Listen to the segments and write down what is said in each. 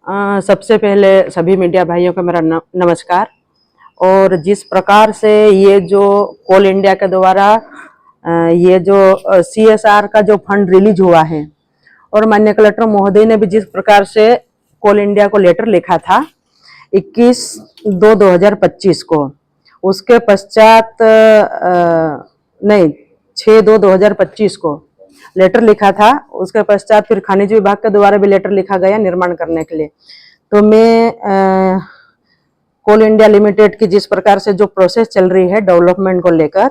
सबसे पहले सभी मीडिया भाइयों को मेरा नमस्कार। और जिस प्रकार से ये जो कोल इंडिया के द्वारा ये जो CSR का जो फंड रिलीज हुआ है और माननीय कलेक्टर महोदय ने भी जिस प्रकार से कोल इंडिया को लेटर लिखा था 21/2/2025 को, उसके पश्चात नहीं 6/2/2025 को लेटर लिखा था। उसके पश्चात फिर खनिज विभाग के द्वारा भी लेटर लिखा गया निर्माण करने के लिए। तो मैं कोल इंडिया लिमिटेड की जिस प्रकार से जो प्रोसेस चल रही है डेवलपमेंट को लेकर,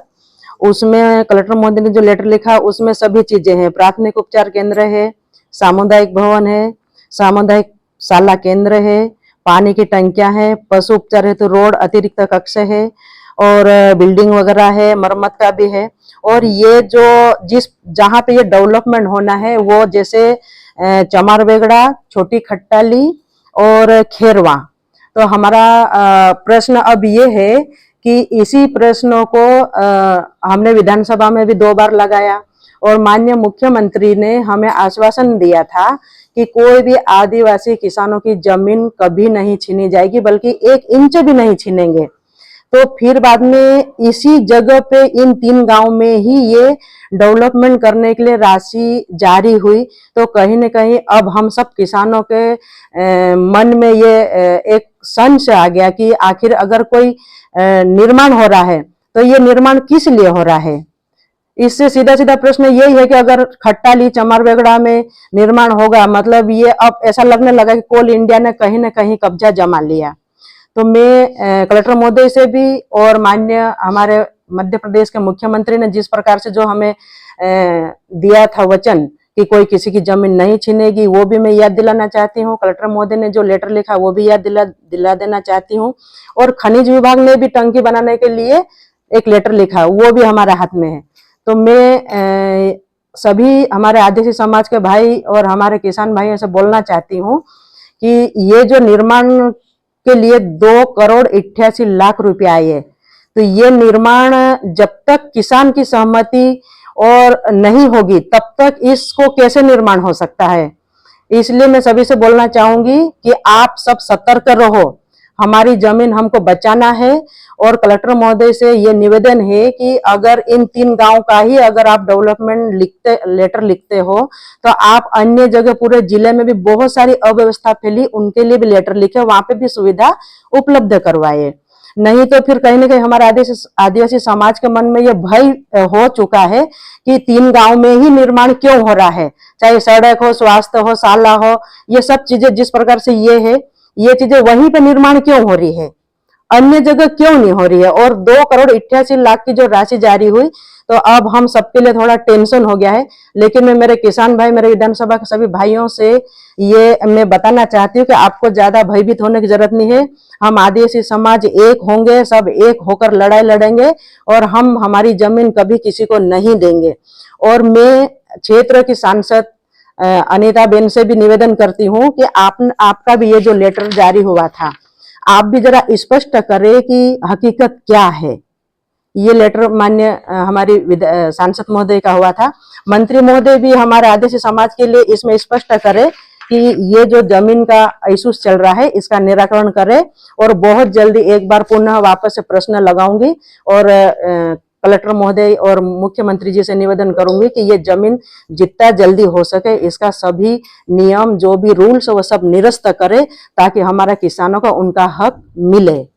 उसमें कलेक्टर महोदय ने जो लेटर लिखा उसमें सभी चीजें हैं। प्राथमिक उपचार केंद्र है, सामुदायिक भवन है, सामुदायिक शाला केंद्र है, पानी की टंकियां हैं, पशु उपचार है तो रोड अतिरिक्त कक्ष है और बिल्डिंग वगैरह है, मरम्मत का भी है। और ये जो जिस जहाँ पे ये डेवलपमेंट होना है वो जैसे चमारबेगड़ा, छोटी खट्टाली और खेरवा। तो हमारा प्रश्न अब ये है कि इसी प्रश्नों को हमने विधानसभा में भी 2 बार लगाया और माननीय मुख्यमंत्री ने हमें आश्वासन दिया था कि कोई भी आदिवासी किसानों की जमीन कभी नहीं छीनी जाएगी, बल्कि 1 इंच भी नहीं छीनेंगे। तो फिर बाद में इसी जगह पे इन 3 गांव में ही ये डेवलपमेंट करने के लिए राशि जारी हुई। तो कहीं न कहीं अब हम सब किसानों के मन में ये एक संशय आ गया कि आखिर अगर कोई निर्माण हो रहा है तो ये निर्माण किस लिए हो रहा है। इससे सीधा सीधा प्रश्न यही है कि अगर खट्टाली चमारबेगड़ा में निर्माण होगा, मतलब ये अब ऐसा लगने लगा कि कोल इंडिया ने कहीं न कहीं कब्जा जमा लिया। तो मैं कलेक्टर महोदय से भी और माननीय हमारे मध्य प्रदेश के मुख्यमंत्री ने जिस प्रकार से जो हमें दिया था वचन कि कोई किसी की जमीन नहीं छीनेगी, वो भी मैं याद दिलाना चाहती हूँ। कलेक्टर महोदय ने जो लेटर लिखा वो भी याद दिला देना चाहती हूँ। और खनिज विभाग ने भी टंकी बनाने के लिए एक लेटर लिखा, वो भी हमारे हाथ में है। तो मैं सभी हमारे आदिवासी समाज के भाई और हमारे किसान भाइयों से बोलना चाहती हूँ कि ये जो निर्माण के लिए 2,88,00,000 रुपया आए, तो ये निर्माण जब तक किसान की सहमति और नहीं होगी तब तक इसको कैसे निर्माण हो सकता है। इसलिए मैं सभी से बोलना चाहूंगी कि आप सब सतर्क रहो, हमारी जमीन हमको बचाना है। और कलेक्टर महोदय से ये निवेदन है कि अगर इन 3 गांव का ही अगर आप डेवलपमेंट लेटर लिखते हो तो आप अन्य जगह पूरे जिले में भी बहुत सारी अव्यवस्था फैली, उनके लिए भी लेटर लिखे, वहां पे भी सुविधा उपलब्ध करवाए। नहीं तो फिर कहीं ना कहीं हमारे आदिवासी समाज के मन में ये भय हो चुका है कि 3 गांव में ही निर्माण क्यों हो रहा है, चाहे सड़क हो, स्वास्थ्य हो, शाला हो, ये सब चीजें जिस प्रकार से ये है, ये चीजें वहीं पे निर्माण क्यों हो रही है, अन्य जगह क्यों नहीं हो रही है। और 2,88,00,000 की जो राशि जारी हुई, तो अब हम सबके लिए थोड़ा टेंशन हो गया है। लेकिन मैं मेरे किसान भाई, मेरे विधानसभा के सभी भाइयों से ये मैं बताना चाहती हूँ कि आपको ज्यादा भयभीत होने की जरूरत नहीं है। हम आदिवासी समाज एक होंगे, सब एक होकर लड़ाई लड़ेंगे और हम हमारी जमीन कभी किसी को नहीं देंगे। और मैं क्षेत्र की सांसद अनीता बेन से भी निवेदन करती हूँ कि आपका भी ये जो लेटर जारी हुआ था, आप भी जरा स्पष्ट करें कि हकीकत क्या है। ये लेटर मान्य हमारी सांसद महोदय का हुआ था। मंत्री महोदय भी हमारे आदिवासी समाज के लिए इसमें स्पष्ट करे कि ये जो जमीन का इशूज चल रहा है इसका निराकरण करे। और बहुत जल्दी एक बार पुनः वापस से प्रश्न लगाऊंगी और कलेक्टर महोदय और मुख्यमंत्री जी से निवेदन करूंगी कि ये जमीन जितना जल्दी हो सके इसका सभी नियम जो भी रूल्स वो सब निरस्त करे, ताकि हमारा किसानों को उनका हक मिले।